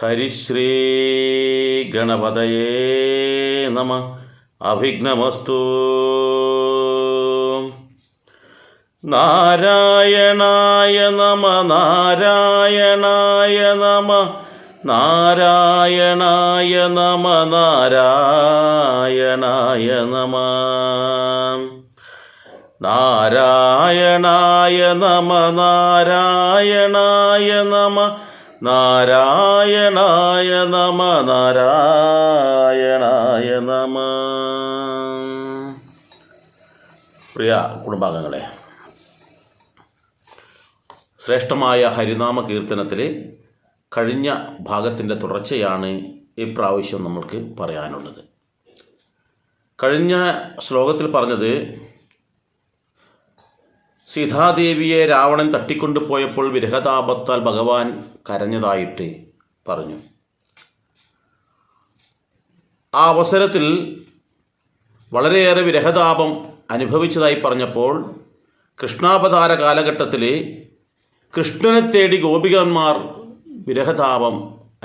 ഹരിശ്രീ ഗണപതയേ നമ. അഭിഘ്നമസ്തു. നാരായണായ നമ. നാരായണായ നമ. നാരായണായ നമ. നാരായണായ നമ. നാരായണായ നമ. നാരായണായ നമ. നാരായണായ നമ. നാരായണായ നമ. പ്രിയ കുടുംബാംഗങ്ങളെ, ശ്രേഷ്ഠമായ ഹരിനാമ കീർത്തനത്തിലെ കഴിഞ്ഞ ഭാഗത്തിൻ്റെ തുടർച്ചയാണ് ഇപ്രാവശ്യം നമ്മൾക്ക് പറയാനുള്ളത്. കഴിഞ്ഞ ശ്ലോകത്തിൽ പറഞ്ഞത് സീതാദേവിയെ രാവണൻ തട്ടിക്കൊണ്ടുപോയപ്പോൾ വിരഹതാപത്താൽ ഭഗവാൻ കരഞ്ഞതായിട്ട് പറഞ്ഞു. ആ അവസരത്തിൽ വളരെയേറെ വിരഹതാപം അനുഭവിച്ചതായി പറഞ്ഞപ്പോൾ കൃഷ്ണാവതാര കാലഘട്ടത്തിൽ കൃഷ്ണനെ തേടി ഗോപികന്മാർ വിരഹതാപം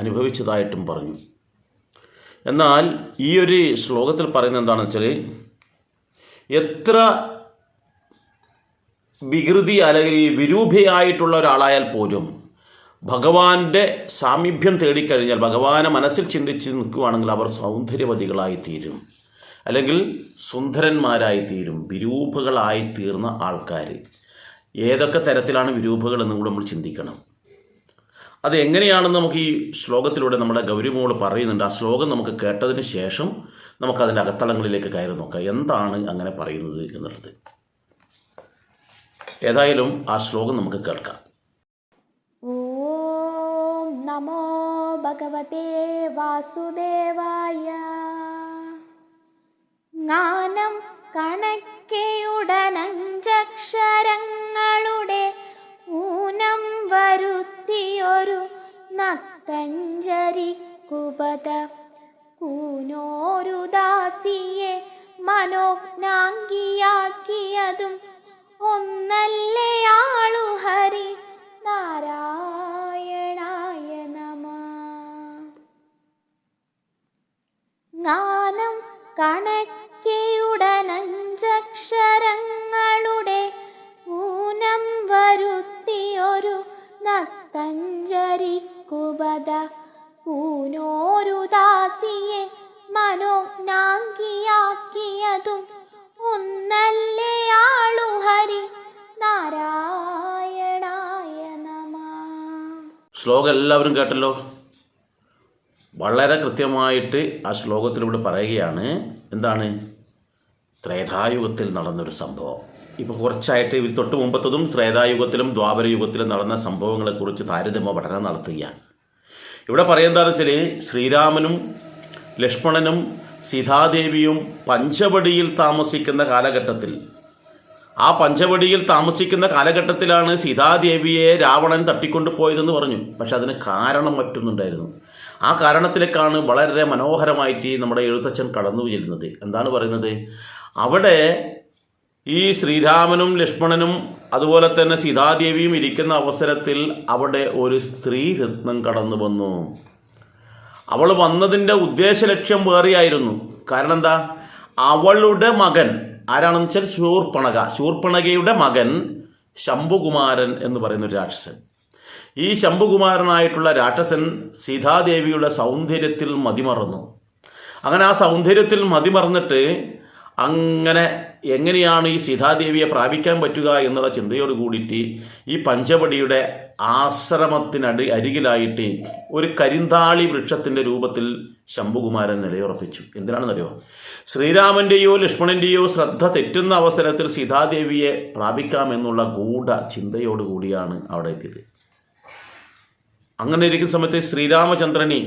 അനുഭവിച്ചതായിട്ടും പറഞ്ഞു. എന്നാൽ ഈ ഒരു ശ്ലോകത്തിൽ പറയുന്നത് എന്താണെന്ന് വെച്ചാൽ, എത്ര വികൃതി അല്ലെങ്കിൽ വിരൂപയായിട്ടുള്ള ഒരാളായാൽ പോലും ഭഗവാന്റെ സാമീപ്യം തേടിക്കഴിഞ്ഞാൽ, ഭഗവാനെ മനസ്സിൽ ചിന്തിച്ച് നിൽക്കുകയാണെങ്കിൽ അവർ സൗന്ദര്യവതികളായി തീരും, അല്ലെങ്കിൽ സുന്ദരന്മാരായി തീരും. വിരൂപകളായി തീർന്ന ആൾക്കാർ ഏതൊക്കെ തരത്തിലാണ് വിരൂപകൾ എന്നും കൂടെ നമ്മൾ ചിന്തിക്കണം. അത് എങ്ങനെയാണെന്ന് നമുക്ക് ഈ ശ്ലോകത്തിലൂടെ നമ്മുടെ ഗൗരിമോൾ പറയുന്നുണ്ട്. ആ ശ്ലോകം നമുക്ക് കേട്ടതിന് ശേഷം നമുക്കതിൻ്റെ അകത്തളങ്ങളിലേക്ക് കയറി നോക്കാം, എന്താണ് അങ്ങനെ പറയുന്നത് എന്നുള്ളത്. ഏതായാലും ആ ശ്ലോകം നമുക്ക് കേൾക്കാം. ഓം നമോ ഭഗവതേ വാസുദേവായ. ജ്ഞാനം കണക്കെയുടനഞ്ചക്ഷരങ്ങളുടെ ഊനം വരുത്തിയൊരു നക്തഞ്ചരിക്കുപത കൂനോരു ദാസിയെ മനോജ്ഞാംഗിയാക്കിയതും ഒന്നല്ലയാളു ഹരി. നാരായണായ നമ. ജ്ഞാനം കണക്കെയുടനഞ്ചക്ഷരങ്ങളുടെ ഊനം വരുത്തിയൊരു നക്തഞ്ചരിക്കുപത കൂനോരു ദാസിയെ മനോജ്ഞാംഗിയാക്കിയതും ഒന്നല്ലയാളു ഹരി. നാരായണായ നമ. ശ്ലോകം എല്ലാവരും കേട്ടല്ലോ. വളരെ കൃത്യമായിട്ട് ആ ശ്ലോകത്തിലൂടെ പറയുകയാണ് എന്താണ് ത്രേതായുഗത്തിൽ നടന്നൊരു സംഭവം. ഇപ്പോൾ കുറച്ചായിട്ട് ഇതിൽ തൊട്ട് മുമ്പത്തതും ത്രേതായുഗത്തിലും ദ്വാപരയുഗത്തിലും നടന്ന സംഭവങ്ങളെക്കുറിച്ച് താരതമ്യ പഠനം നടത്തുകയാണ്. ഇവിടെ പറയുന്നതെന്ന് വെച്ചാൽ, ശ്രീരാമനും ലക്ഷ്മണനും സീതാദേവിയും പഞ്ചവടിയിൽ താമസിക്കുന്ന കാലഘട്ടത്തിൽ, ആ പഞ്ചവടിയിൽ താമസിക്കുന്ന കാലഘട്ടത്തിലാണ് സീതാദേവിയെ രാവണൻ തട്ടിക്കൊണ്ടുപോയതെന്ന് പറഞ്ഞു. പക്ഷെ അതിന് കാരണം മറ്റൊന്നുണ്ടായിരുന്നു. ആ കാരണത്തിലേക്കാണ് വളരെ മനോഹരമായിട്ട് നമ്മുടെ എഴുത്തച്ഛൻ കടന്നു ചെല്ലുന്നത്. എന്താണ് പറയുന്നത്? അവിടെ ഈ ശ്രീരാമനും ലക്ഷ്മണനും അതുപോലെ തന്നെ സീതാദേവിയും ഇരിക്കുന്ന അവസരത്തിൽ അവിടെ ഒരു സ്ത്രീ രത്നം കടന്നു വന്നു. അവൾ വന്നതിൻ്റെ ഉദ്ദേശ ലക്ഷ്യം വേറെയായിരുന്നു. കാരണം എന്താ? അവളുടെ മകൻ ആരാണെന്ന് വെച്ചാൽ ശൂർപ്പണകയുടെ മകൻ ശംഭുകുമാരൻ എന്ന് പറയുന്ന ഒരു രാക്ഷസൻ. ഈ ശംഭുകുമാരനായിട്ടുള്ള രാക്ഷസൻ സീതാദേവിയുടെ സൗന്ദര്യത്തിൽ മതിമറന്നു. അങ്ങനെ ആ സൗന്ദര്യത്തിൽ മതിമറന്നിട്ട് അങ്ങനെ എങ്ങനെയാണ് ഈ സീതാദേവിയെ പ്രാപിക്കാൻ പറ്റുക എന്നുള്ള ചിന്തയോട് കൂടിയിട്ട് ഈ പഞ്ചവടിയുടെ അരികിലായിട്ട് ഒരു കരിന്താളി വൃക്ഷത്തിൻ്റെ രൂപത്തിൽ ശംഭുകുമാരൻ നിലയുറപ്പിച്ചു. എന്തിനാണെന്നറിയോ? ശ്രീരാമൻ്റെയോ ലക്ഷ്മണൻ്റെയോ ശ്രദ്ധ തെറ്റുന്ന അവസരത്തിൽ സീതാദേവിയെ പ്രാപിക്കാമെന്നുള്ള ഗൂഢ ചിന്തയോടുകൂടിയാണ് അവിടെ എത്തിയത്. അങ്ങനെ ഇരിക്കുന്ന സമയത്ത് ശ്രീരാമചന്ദ്രനെ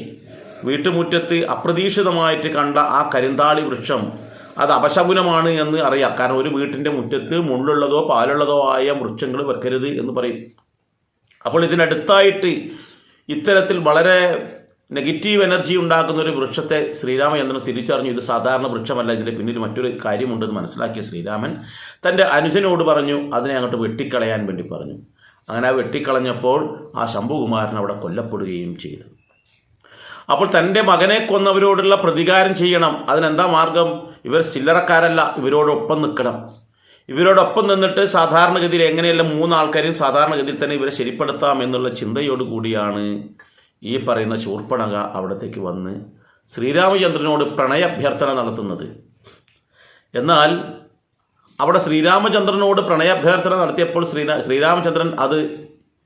വീട്ടുമുറ്റത്ത് അപ്രതീക്ഷിതമായിട്ട് കണ്ട ആ കരിന്താളി വൃക്ഷം അത് അപശകുനമാണ് എന്ന് അറിയാം. കാരണം ഒരു വീട്ടിൻ്റെ മുറ്റത്ത് മുള്ളുള്ളതോ പാലുള്ളതോ ആയ വൃക്ഷങ്ങൾ വെക്കരുത് എന്ന് പറയും. അപ്പോൾ ഇതിനടുത്തായിട്ട് ഇത്തരത്തിൽ വളരെ നെഗറ്റീവ് എനർജി ഉണ്ടാക്കുന്ന ഒരു വൃക്ഷത്തെ ശ്രീരാമചന്ദ്രൻ തിരിച്ചറിഞ്ഞു. ഇത് സാധാരണ വൃക്ഷമല്ല, ഇതിൻ്റെ പിന്നിൽ മറ്റൊരു കാര്യമുണ്ടെന്ന് മനസ്സിലാക്കിയ ശ്രീരാമൻ തൻ്റെ അനുജനോട് പറഞ്ഞു അതിനെ അങ്ങോട്ട് വെട്ടിക്കളയാൻ വേണ്ടി പറഞ്ഞു. അങ്ങനെ വെട്ടിക്കളഞ്ഞപ്പോൾ ആ ശംഭുകുമാരൻ അവിടെ കൊല്ലപ്പെടുകയും ചെയ്തു. അപ്പോൾ തൻ്റെ മകനെ കൊന്നവരോടുള്ള പ്രതികാരം ചെയ്യണം. അതിനെന്താ മാർഗം? ഇവർ ചില്ലറക്കാരല്ല, ഇവരോടൊപ്പം നിൽക്കണം. ഇവരോടൊപ്പം നിന്നിട്ട് സാധാരണഗതിയിൽ എങ്ങനെയെല്ലാം 3 ആൾക്കാരെയും സാധാരണഗതിയിൽ തന്നെ ഇവരെ ശരിപ്പെടുത്താം എന്നുള്ള ചിന്തയോട് കൂടിയാണ് ഈ പറയുന്ന ശൂർപ്പണഖ അവിടത്തേക്ക് വന്ന് ശ്രീരാമചന്ദ്രനോട് പ്രണയാഭ്യർത്ഥന നടത്തുന്നത്. എന്നാൽ അവിടെ ശ്രീരാമചന്ദ്രനോട് പ്രണയാഭ്യർത്ഥന നടത്തിയപ്പോൾ ശ്രീരാമചന്ദ്രൻ അത്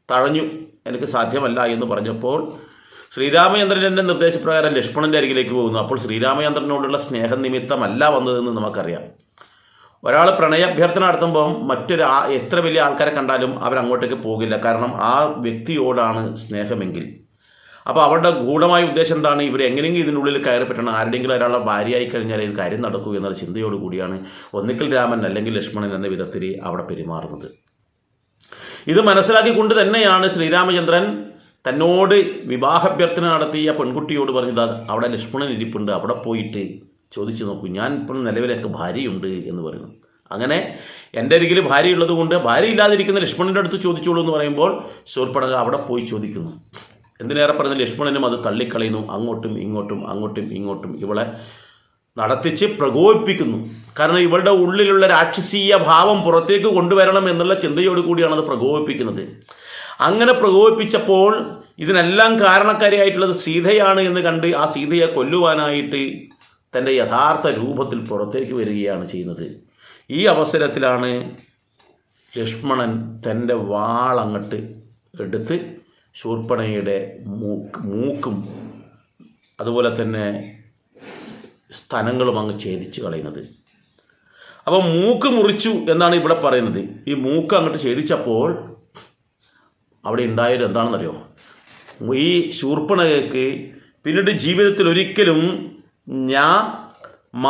തഴഞ്ഞു, എനിക്ക് സാധ്യമല്ല എന്ന് പറഞ്ഞപ്പോൾ ശ്രീരാമചന്ദ്രൻ്റെ നിർദ്ദേശപ്രകാരം ലക്ഷ്മണൻ്റെ അരികിലേക്ക് പോകുന്നു. അപ്പോൾ ശ്രീരാമചന്ദ്രനോടുള്ള സ്നേഹനിമിത്തമല്ല വന്നതെന്ന് നമുക്കറിയാം. ഒരാൾ പ്രണയാഭ്യർത്ഥന നടത്തുമ്പം എത്ര വലിയ ആൾക്കാരെ കണ്ടാലും അവരങ്ങോട്ടേക്ക് പോകില്ല. കാരണം ആ വ്യക്തിയോടാണ് സ്നേഹമെങ്കിൽ. അപ്പോൾ അവരുടെ ഗൂഢമായ ഉദ്ദേശം എന്താണ്? ഇവരെങ്ങനെയെങ്കിലും ഇതിനുള്ളിൽ കയറി പറ്റണം, ആരുടെയെങ്കിലും ഒരാളുടെ ഭാര്യയായി കഴിഞ്ഞാൽ ഇത് കാര്യം നടക്കൂ എന്നുള്ള ചിന്തയോട് കൂടിയാണ് ഒന്നിക്കൽ രാമൻ അല്ലെങ്കിൽ ലക്ഷ്മണൻ എന്ന വിധത്തിൽ അവിടെ പെരുമാറുന്നത്. ഇത് മനസ്സിലാക്കിക്കൊണ്ട് തന്നെയാണ് ശ്രീരാമചന്ദ്രൻ തന്നോട് വിവാഹാഭ്യർത്ഥന നടത്തിയ പെൺകുട്ടിയോട് പറഞ്ഞത് അവിടെ ലക്ഷ്മണൻ ഇരിപ്പുണ്ട്, അവിടെ പോയിട്ട് ചോദിച്ചു നോക്കൂ, ഞാൻ ഇപ്പോൾ നിലവിലൊക്കെ ഭാര്യയുണ്ട് എന്ന് പറയുന്നു. അങ്ങനെ എൻ്റെ അരികിൽ ഭാര്യയുള്ളത് കൊണ്ട് ഭാര്യ ഇല്ലാതിരിക്കുന്ന ലക്ഷ്മണൻ്റെ അടുത്ത് ചോദിച്ചോളൂ എന്ന് പറയുമ്പോൾ ശൂർപ്പണഖ അവിടെ പോയി ചോദിക്കുന്നു. എന്തിനേറെ പറഞ്ഞ ലക്ഷ്മണനും അത് തള്ളിക്കളയുന്നു. അങ്ങോട്ടും ഇങ്ങോട്ടും ഇവളെ നടത്തിച്ച് പ്രകോപിപ്പിക്കുന്നു. കാരണം ഇവളുടെ ഉള്ളിലുള്ള രാക്ഷസീയ ഭാവം പുറത്തേക്ക് കൊണ്ടുവരണം എന്നുള്ള ചിന്തയോട് കൂടിയാണ് അത് പ്രകോപിപ്പിക്കുന്നത്. അങ്ങനെ പ്രകോപിപ്പിച്ചപ്പോൾ ഇതിനെല്ലാം കാരണക്കാരിയായിട്ടുള്ളത് സീതയാണ് എന്ന് കണ്ട് ആ സീതയെ കൊല്ലുവാനായിട്ട് തൻ്റെ യഥാർത്ഥ രൂപത്തിൽ പുറത്തേക്ക് വരികയാണ് ചെയ്യുന്നത്. ഈ അവസരത്തിലാണ് ലക്ഷ്മണൻ തൻ്റെ വാളങ്ങട്ട് എടുത്ത് ശൂർപ്പണഖയുടെ മൂക്കും അതുപോലെ തന്നെ സ്തനങ്ങളും അങ്ങ് ഛേദിച്ച് കളയുന്നത്. അപ്പോൾ മൂക്ക് മുറിച്ചു എന്നാണ് ഇവിടെ പറയുന്നത്. ഈ മൂക്ക് അങ്ങോട്ട് ഛേദിച്ചപ്പോൾ അവിടെ ഉണ്ടായത് എന്താണെന്നറിയോ? ഈ ശൂർപ്പണഖയ്ക്ക് പിന്നീട് ജീവിതത്തിൽ ഒരിക്കലും ഞ മ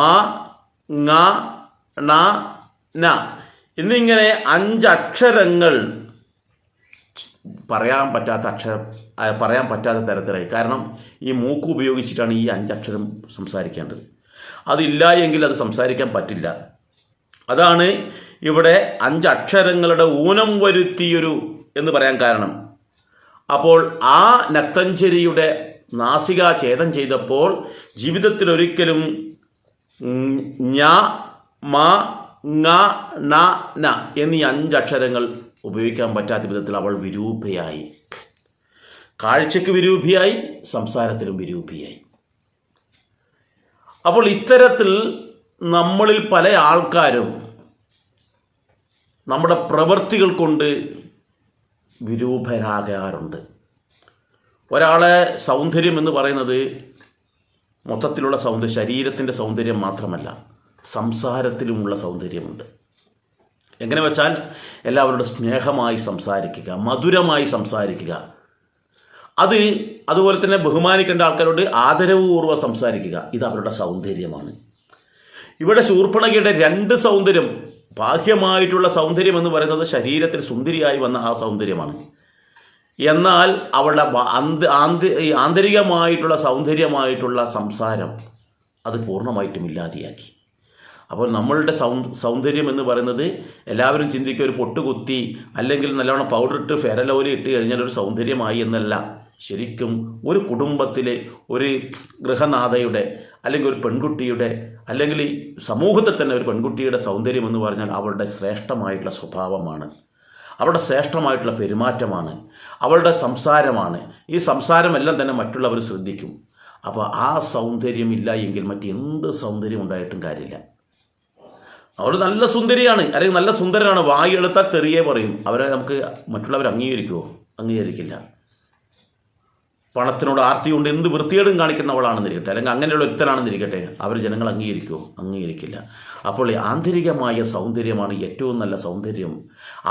ങ ണ ന എന്നിങ്ങനെ 5 അക്ഷരങ്ങൾ പറയാൻ പറ്റാത്ത തരത്തിലായി. കാരണം ഈ മൂക്ക് ഉപയോഗിച്ചിട്ടാണ് ഈ 5 അക്ഷരം സംസാരിക്കേണ്ടത്. അതില്ല എങ്കിൽ അത് സംസാരിക്കാൻ പറ്റില്ല. അതാണ് ഇവിടെ 5 അക്ഷരങ്ങളുടെ ഊനം വരുത്തിയൊരു എന്ന് പറയാൻ കാരണം. അപ്പോൾ ആ നക്തഞ്ചരിയുടെ നാസിക ഛേദം ചെയ്തപ്പോൾ ജീവിതത്തിൽ ഒരിക്കലും ഞ മ ങ ണ ന എന്നീ 5 അക്ഷരങ്ങൾ ഉപയോഗിക്കാൻ പറ്റാത്ത വിധത്തിൽ അവൾ വിരൂപയായി. കാഴ്ചയ്ക്ക് വിരൂപിയായി, സംസാരത്തിലും വിരൂപിയായി. അപ്പോൾ ഇത്തരത്തിൽ നമ്മളിൽ പല ആൾക്കാരും നമ്മുടെ പ്രവൃത്തികൾ കൊണ്ട് വിരൂപരാകാറുണ്ട്. ഒരാളെ സൗന്ദര്യം എന്ന് പറയുന്നത് മൊത്തത്തിലുള്ള സൗന്ദര്യം, ശരീരത്തിൻ്റെ സൗന്ദര്യം മാത്രമല്ല, സംസാരത്തിലുമുള്ള സൗന്ദര്യമുണ്ട്. എങ്ങനെ വെച്ചാൽ എല്ലാവരോടും സ്നേഹമായി സംസാരിക്കുക, മധുരമായി സംസാരിക്കുക, അതുപോലെ തന്നെ ബഹുമാനിക്കേണ്ട ആൾക്കാരോട് ആദരവപൂർവ്വം സംസാരിക്കുക. ഇത് അവരുടെ സൗന്ദര്യമാണ്. ഇവിടെ ശൂർപ്പണഖയുടെ 2 സൗന്ദര്യം, ബാഹ്യമായിട്ടുള്ള സൗന്ദര്യം എന്ന് പറയുന്നത് ശരീരത്തിൽ സുന്ദരിയായി വന്ന ആ സൗന്ദര്യമാണ്. എന്നാൽ അവളുടെ ആന്തരികമായിട്ടുള്ള സൗന്ദര്യമായിട്ടുള്ള സംസാരം അത് പൂർണ്ണമായിട്ടും ഇല്ലാതെയാക്കി. അപ്പോൾ നമ്മളുടെ സൗന്ദര്യം എന്ന് പറയുന്നത് എല്ലാവരും ചിന്തിക്കുക ഒരു പൊട്ടുകുത്തി അല്ലെങ്കിൽ നല്ലവണ്ണം പൗഡർ ഇട്ട് ഫെയറലോലി ഇട്ട് കഴിഞ്ഞാൽ ഒരു സൗന്ദര്യമായി എന്നല്ല. ശരിക്കും ഒരു കുടുംബത്തിലെ ഒരു ഗൃഹനാഥയുടെ അല്ലെങ്കിൽ ഒരു പെൺകുട്ടിയുടെ അല്ലെങ്കിൽ ഈ സമൂഹത്തിൽ തന്നെ ഒരു പെൺകുട്ടിയുടെ സൗന്ദര്യം എന്ന് പറഞ്ഞാൽ അവളുടെ ശ്രേഷ്ഠമായിട്ടുള്ള സ്വഭാവമാണ്, അവളുടെ ശ്രേഷ്ഠമായിട്ടുള്ള പെരുമാറ്റമാണ്, അവളുടെ സംസാരമാണ്. ഈ സംസാരമെല്ലാം തന്നെ മറ്റുള്ളവർ ശ്രദ്ധിക്കും. അപ്പോൾ ആ സൗന്ദര്യം ഇല്ല എങ്കിൽ മറ്റെന്ത് സൗന്ദര്യം ഉണ്ടായിട്ടും കാര്യമില്ല. അവൾ നല്ല സുന്ദരിയാണ് അല്ലെങ്കിൽ നല്ല സുന്ദരനാണ്, വായി എടുത്താൽ തെറിയേ പറയും. അവരെ നമുക്ക് മറ്റുള്ളവർ അംഗീകരിക്കുമോ? അംഗീകരിക്കില്ല. പണത്തിനോട് ആർത്തി കൊണ്ട് എന്ത് വൃത്തികേടും കാണിക്കുന്നവളാണെന്നിരിക്കട്ടെ, അല്ലെങ്കിൽ അങ്ങനെയുള്ള ഒരുത്തനാണെന്നിരിക്കട്ടെ, അവർ ജനങ്ങൾ അംഗീകരിക്കുമോ? അംഗീകരിക്കില്ല. അപ്പോൾ ആന്തരികമായ സൗന്ദര്യമാണ് ഏറ്റവും നല്ല സൗന്ദര്യം.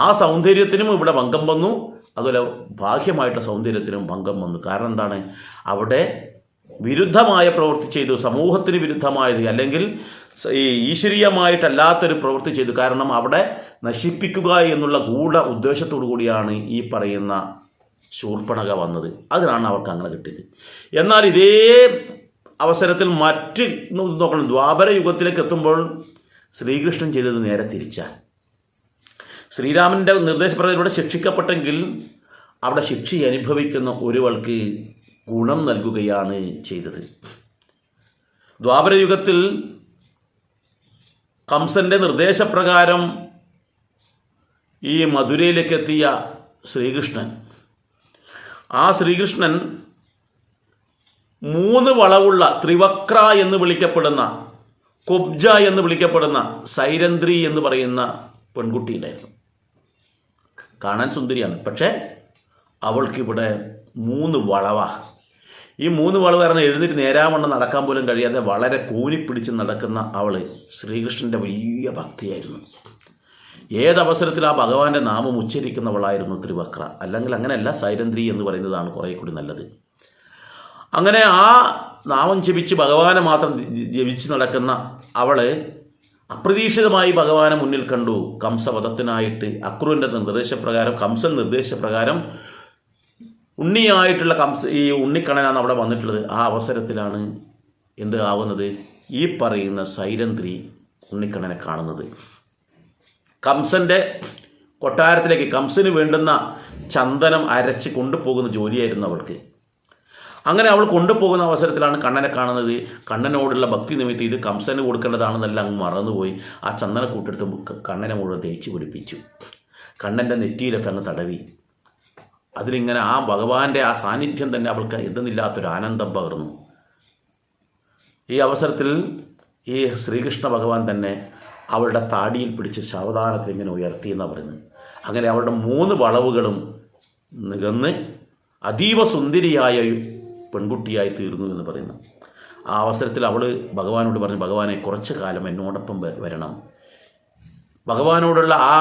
ആ സൗന്ദര്യത്തിനും ഇവിടെ ഭംഗം വന്നു, അതുപോലെ ബാഹ്യമായിട്ടുള്ള സൗന്ദര്യത്തിനും ഭംഗം വന്നു. കാരണം എന്താണ്? അവിടെ വിരുദ്ധമായ പ്രവൃത്തി ചെയ്തു, സമൂഹത്തിന് വിരുദ്ധമായത് അല്ലെങ്കിൽ ഈ ഈശ്വരീയമായിട്ടല്ലാത്തൊരു പ്രവൃത്തി ചെയ്തു. കാരണം അവിടെ നശിപ്പിക്കുക എന്നുള്ള ഗൂഢ ഉദ്ദേശത്തോടു കൂടിയാണ് ഈ പറയുന്ന ശൂർപ്പണഖ വന്നത്. അതിനാണ് അവർക്ക് അങ്ങനെ കിട്ടിയത്. എന്നാൽ ഇതേ അവസരത്തിൽ മറ്റ് നോക്കണം, ദ്വാപര യുഗത്തിലേക്ക് എത്തുമ്പോൾ ശ്രീകൃഷ്ണൻ ചെയ്തത് നേരെ തിരിച്ചാണ്. ശ്രീരാമൻ്റെ നിർദ്ദേശപ്രകാരം ഇവിടെ ശിക്ഷിക്കപ്പെട്ടെങ്കിൽ അവിടെ ശിക്ഷ അനുഭവിക്കുന്ന ഒരുവൾക്ക് ഗുണം നൽകുകയാണ് ചെയ്തത്. ദ്വാപരയുഗത്തിൽ കംസന്റെ നിർദ്ദേശപ്രകാരം ഈ മധുരയിലേക്ക് എത്തിയ ശ്രീകൃഷ്ണൻ, ആ ശ്രീകൃഷ്ണൻ 3 വളവുള്ള ത്രിവക്ര എന്ന് വിളിക്കപ്പെടുന്ന, കുബ്ജ എന്ന് വിളിക്കപ്പെടുന്ന സൈരന്ധ്രി എന്ന് പറയുന്ന പെൺകുട്ടിയുണ്ടായിരുന്നു. കാണാൻ സുന്ദരിയാണ്, പക്ഷേ അവൾക്കിവിടെ 3 വളവാ. ഈ 3 വളവ് കാരണം എഴുന്നേറ്റ് നേരാവണ്ണം നടക്കാൻ പോലും കഴിയാതെ വളരെ കൂനിപ്പിടിച്ച് നടക്കുന്ന അവൾ ശ്രീകൃഷ്ണൻ്റെ വലിയ ഭക്തിയായിരുന്നു. ഏതവസരത്തിൽ ആ ഭഗവാന്റെ നാമം ഉച്ചരിക്കുന്നവളായിരുന്നു ത്രിവക്ര. അല്ലെങ്കിൽ അങ്ങനെയല്ല, സൈരന്ധ്രി എന്ന് പറയുന്നതാണ് കുറേ കൂടി നല്ലത്. അങ്ങനെ ആ നാമം ജപിച്ച് ഭഗവാനെ മാത്രം ജപിച്ച് നടക്കുന്ന അവള് അപ്രതീക്ഷിതമായി ഭഗവാനെ മുന്നിൽ കണ്ടു. കംസവധത്തിനായിട്ട് അക്രൂരൻ്റെ നിർദ്ദേശപ്രകാരം, കംസൻ നിർദ്ദേശപ്രകാരം ഉണ്ണിയായിട്ടുള്ള ഈ ഉണ്ണിക്കണ്ണനാണ് അവിടെ വന്നിട്ടുള്ളത്. ആ അവസരത്തിലാണ് എന്ത് ആവുന്നത്, ഈ പറയുന്ന സൈരന്ധ്രി ഉണ്ണിക്കണ്ണനെ കാണുന്നത്. കംസൻ്റെ കൊട്ടാരത്തിലേക്ക് കംസന് വേണ്ടുന്ന ചന്ദനം അരച്ച് കൊണ്ടുപോകുന്ന ജോലിയായിരുന്നു അവൾക്ക്. അങ്ങനെ അവൾ കൊണ്ടുപോകുന്ന അവസരത്തിലാണ് കണ്ണനെ കാണുന്നത്. കണ്ണനോടുള്ള ഭക്തി നിമിത്തം ഇത് കംസന് കൊടുക്കേണ്ടതാണെന്നെല്ലാം അങ്ങ് മറന്നുപോയി ആ ചന്ദനക്കൂട്ടെടുത്ത് കണ്ണനെ മുഴുവൻ തേച്ച് പിടിപ്പിച്ചു. കണ്ണൻ്റെ നെറ്റിയിലൊക്കെ അങ്ങ് തടവി. അതിലിങ്ങനെ ആ ഭഗവാന്റെ ആ സാന്നിധ്യം തന്നെ അവൾക്ക് എന്തെന്നില്ലാത്തൊരു ആനന്ദം പകർന്നു. ഈ അവസരത്തിൽ ഈ ശ്രീകൃഷ്ണ ഭഗവാൻ തന്നെ അവളുടെ താടിയിൽ പിടിച്ച് സാവധാനത്തിൽ ഇങ്ങനെ ഉയർത്തിയെന്നാണ് പറയുന്നത്. അങ്ങനെ അവളുടെ 3 വളവുകളും നികന്ന് അതീവ സുന്ദരിയായ പെൺകുട്ടിയായി തീർന്നു എന്ന് പറയുന്നു. ആ അവസരത്തിൽ അവൾ ഭഗവാനോട് പറഞ്ഞു, ഭഗവാനെ കുറച്ച് കാലം എന്നോടൊപ്പം വരണം. ഭഗവാനോടുള്ള ആ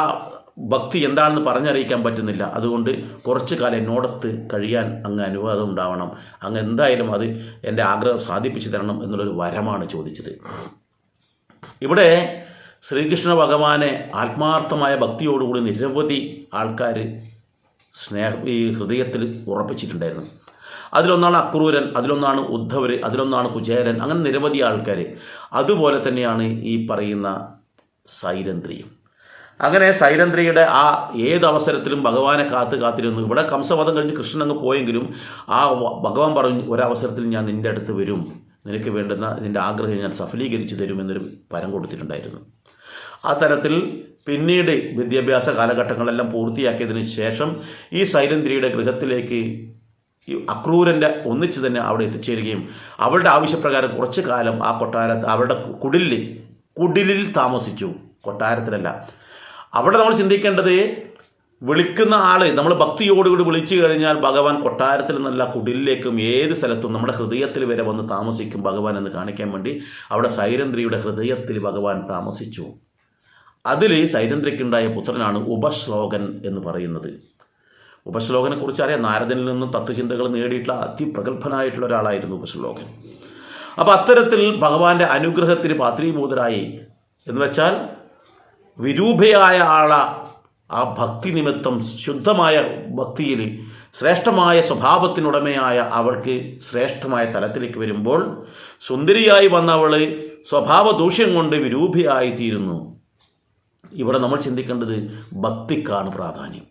ഭക്തി എന്താണെന്ന് പറഞ്ഞറിയിക്കാൻ പറ്റുന്നില്ല. അതുകൊണ്ട് കുറച്ച് കാലം എന്നോടത്ത് കഴിയാൻ അങ്ങ് അനുവാദം ഉണ്ടാവണം. അങ്ങ് എന്തായാലും അത് എൻ്റെ ആഗ്രഹം സാധിപ്പിച്ചു തരണം എന്നുള്ളൊരു വരമാണ് ചോദിച്ചത്. ഇവിടെ ശ്രീകൃഷ്ണ ഭഗവാനെ ആത്മാർത്ഥമായ ഭക്തിയോടുകൂടി നിരവധി ആൾക്കാർ ഈ ഹൃദയത്തിൽ ഉറപ്പിച്ചിട്ടുണ്ടായിരുന്നു. അതിലൊന്നാണ് അക്രൂരൻ, അതിലൊന്നാണ് ഉദ്ധവർ, അതിലൊന്നാണ് കുചേരൻ, അങ്ങനെ നിരവധി ആൾക്കാർ. അതുപോലെ തന്നെയാണ് ഈ പറയുന്ന സൈരന്ധ്രിയും. അങ്ങനെ സൈരന്ധ്രിയുടെ ആ ഏതവസരത്തിലും ഭഗവാനെ കാത്തിരുന്നു. ഇവിടെ കംസവധം കഴിഞ്ഞ് കൃഷ്ണൻ അങ്ങ് പോയെങ്കിലും ആ ഭഗവാൻ പറഞ്ഞു, ഒരവസരത്തിൽ ഞാൻ നിൻ്റെ അടുത്ത് വരും, നിനക്ക് വേണ്ടുന്ന നിൻ്റെ ആഗ്രഹം ഞാൻ സഫലീകരിച്ചു തരുമെന്നൊരു വരം കൊടുത്തിട്ടുണ്ടായിരുന്നു. ആ തരത്തിൽ പിന്നീട് വിദ്യാഭ്യാസ കാലഘട്ടങ്ങളെല്ലാം പൂർത്തിയാക്കിയതിന് ശേഷം ഈ സൈരന്ധ്രിയുടെ ഗൃഹത്തിലേക്ക് ഈ അക്രൂരൻ്റെ ഒന്നിച്ച് തന്നെ അവിടെ എത്തിച്ചേരുകയും അവളുടെ ആവശ്യപ്രകാരം കുറച്ച് കാലം ആ കൊട്ടാരത്ത് അവളുടെ കുടിലിൽ താമസിച്ചു. കൊട്ടാരത്തിലല്ല. അവിടെ നമ്മൾ ചിന്തിക്കേണ്ടത്, വിളിക്കുന്ന ആൾ നമ്മൾ ഭക്തിയോടുകൂടി വിളിച്ചു കഴിഞ്ഞാൽ ഭഗവാൻ കൊട്ടാരത്തിൽ നിന്നല്ല കുടിലിലേക്കും ഏത് സ്ഥലത്തും നമ്മുടെ ഹൃദയത്തിൽ വരെ വന്ന് താമസിക്കും ഭഗവാൻ എന്ന് കാണിക്കാൻ വേണ്ടി അവിടെ സൈരന്ധ്രിയുടെ ഹൃദയത്തിൽ ഭഗവാൻ താമസിച്ചു. അതിൽ സൈരന്ധ്രിക്കുണ്ടായ പുത്രനാണ് ഉപശ്ലോകൻ എന്ന് പറയുന്നത്. ഉപശ്ലോകനെ കുറിച്ച് അറിയാം. നാരദനിൽ നിന്നും തത്വചിന്തകൾ നേടിയിട്ടുള്ള അതിപ്രഗത്ഭനായിട്ടുള്ള ഒരാളായിരുന്നു ഉപശ്ലോകൻ. അപ്പോൾ അത്തരത്തിൽ ഭഗവാന്റെ അനുഗ്രഹത്തിന് പാത്രീഭൂതരായി എന്ന് വെച്ചാൽ വിരൂപയായ ആ ഭക്തി നിമിത്തം ശുദ്ധമായ ഭക്തിയിൽ ശ്രേഷ്ഠമായ സ്വഭാവത്തിനുടമയായ അവൾക്ക് ശ്രേഷ്ഠമായ തലത്തിലേക്ക് വരുമ്പോൾ സുന്ദരിയായി വന്നവൾ സ്വഭാവ ദൂഷ്യം കൊണ്ട് വിരൂപയായി തീരുന്നു. ഇവിടെ നമ്മൾ ചിന്തിക്കേണ്ടത് ഭക്തിക്കാണ് പ്രാധാന്യം.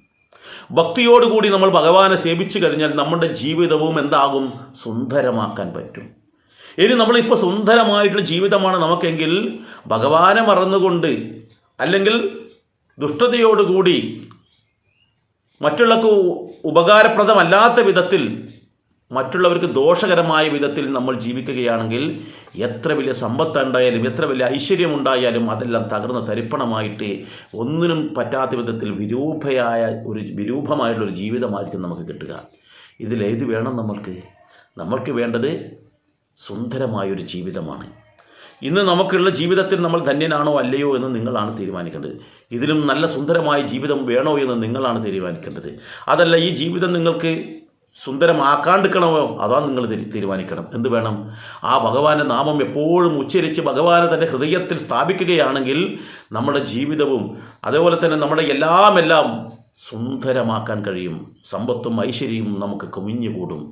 ഭക്തിയോടുകൂടി നമ്മൾ ഭഗവാനെ സേവിച്ചു കഴിഞ്ഞാൽ നമ്മുടെ ജീവിതവും എന്താകും, സുന്ദരമാക്കാൻ പറ്റും. ഇനി നമ്മളിപ്പോൾ സുന്ദരമായിട്ടുള്ള ജീവിതമാണ് നമുക്കെങ്കിൽ ഭഗവാനെ മറന്നുകൊണ്ട് അല്ലെങ്കിൽ ദുഷ്ടതയോടുകൂടി മറ്റുള്ളവർക്ക് ഉപകാരപ്രദമല്ലാത്ത വിധത്തിൽ, മറ്റുള്ളവർക്ക് ദോഷകരമായ വിധത്തിൽ നമ്മൾ ജീവിക്കുകയാണെങ്കിൽ എത്ര വലിയ സമ്പത്തുണ്ടായാലും എത്ര വലിയ ഐശ്വര്യമുണ്ടായാലും അതെല്ലാം തകർന്ന് തരിപ്പണമായിട്ട് ഒന്നിനും പറ്റാത്ത വിധത്തിൽ വിരൂപമായിട്ടുള്ളൊരു ജീവിതമായിരിക്കും നമുക്ക് കിട്ടുക. ഇതിലേത് വേണം നമ്മൾക്ക് വേണ്ടത് സുന്ദരമായൊരു ജീവിതമാണ്. ഇന്ന് നമുക്കുള്ള ജീവിതത്തിൽ നമ്മൾ ധന്യനാണോ അല്ലയോ എന്ന് നിങ്ങളാണ് തീരുമാനിക്കേണ്ടത്. ഇതിലും നല്ല സുന്ദരമായ ജീവിതം വേണോ എന്ന് നിങ്ങളാണ് തീരുമാനിക്കേണ്ടത്. അതല്ല ഈ ജീവിതം നിങ്ങൾക്ക് സുന്ദരമാക്കാണ്ടിരിക്കണമോ അതാ നിങ്ങൾ തീരുമാനിക്കണം. എന്ത് വേണം? ആ ഭഗവാന്റെ നാമം എപ്പോഴും ഉച്ചരിച്ച് ഭഗവാനെ തൻ്റെ ഹൃദയത്തിൽ സ്ഥാപിക്കുകയാണെങ്കിൽ നമ്മുടെ ജീവിതവും അതേപോലെ തന്നെ നമ്മുടെ എല്ലാം സുന്ദരമാക്കാൻ കഴിയും. സമ്പത്തും ഐശ്വര്യവും നമുക്ക് കുമിഞ്ഞുകൂടും.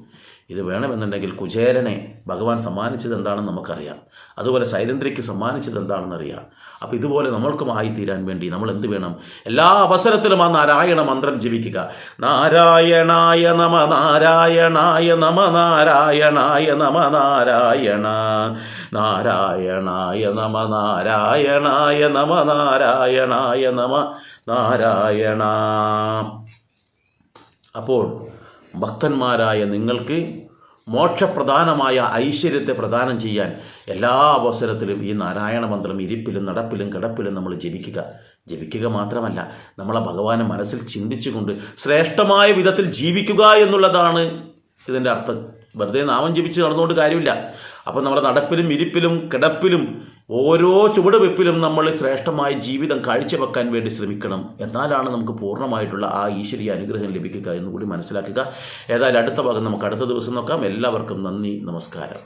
ഇത് വേണമെന്നുണ്ടെങ്കിൽ കുചേലനെ ഭഗവാൻ സമ്മാനിച്ചത് എന്താണെന്ന് നമുക്കറിയാം. അതുപോലെ സൈലന്ദ്രയ്ക്ക് സമ്മാനിച്ചത് എന്താണെന്നറിയാം. അപ്പോൾ ഇതുപോലെ നമ്മൾക്കും ആയിത്തീരാൻ വേണ്ടി നമ്മൾ എന്ത് വേണം? എല്ലാ അവസരത്തിലും ആ നാരായണ മന്ത്രം ജപിക്കുക. നാരായണായ നമ, നാരായണായ നമ, നാരായണായ നമ, നാരായണ, നാരായണായ നമ, നാരായണായ നമ, നാരായണായ നമ, നാരായണ. അപ്പോൾ ഭക്തന്മാരായ നിങ്ങൾക്ക് മോക്ഷപ്രധാനമായ ഐശ്വര്യത്തെ പ്രദാനം ചെയ്യാൻ എല്ലാ അവസരത്തിലും ഈ നാരായണ മന്ത്രം ഇരിപ്പിലും നടപ്പിലും കിടപ്പിലും നമ്മൾ ജപിക്കുക മാത്രമല്ല, നമ്മളെ ഭഗവാനെ മനസ്സിൽ ചിന്തിച്ചുകൊണ്ട് ശ്രേഷ്ഠമായ വിധത്തിൽ ജീവിക്കുക എന്നുള്ളതാണ് ഇതിൻ്റെ അർത്ഥം. വെറുതെ നാമം ജപിച്ച് നടന്നുകൊണ്ട് കാര്യമില്ല. അപ്പോൾ നമ്മുടെ നടപ്പിലും ഇരിപ്പിലും കിടപ്പിലും ഓരോ ചുവടുവെപ്പിലും നമ്മൾ ശ്രേഷ്ഠമായ ജീവിതം കാഴ്ചവെക്കാൻ വേണ്ടി ശ്രമിക്കണം. എന്നാലാണ് നമുക്ക് പൂർണ്ണമായിട്ടുള്ള ആ ഈശ്വരീയ അനുഗ്രഹം ലഭിക്കുക എന്നുകൂടി മനസ്സിലാക്കുക. ഏതായാലും അടുത്ത ഭാഗം നമുക്ക് അടുത്ത ദിവസം നോക്കാം. എല്ലാവർക്കും നന്ദി, നമസ്കാരം.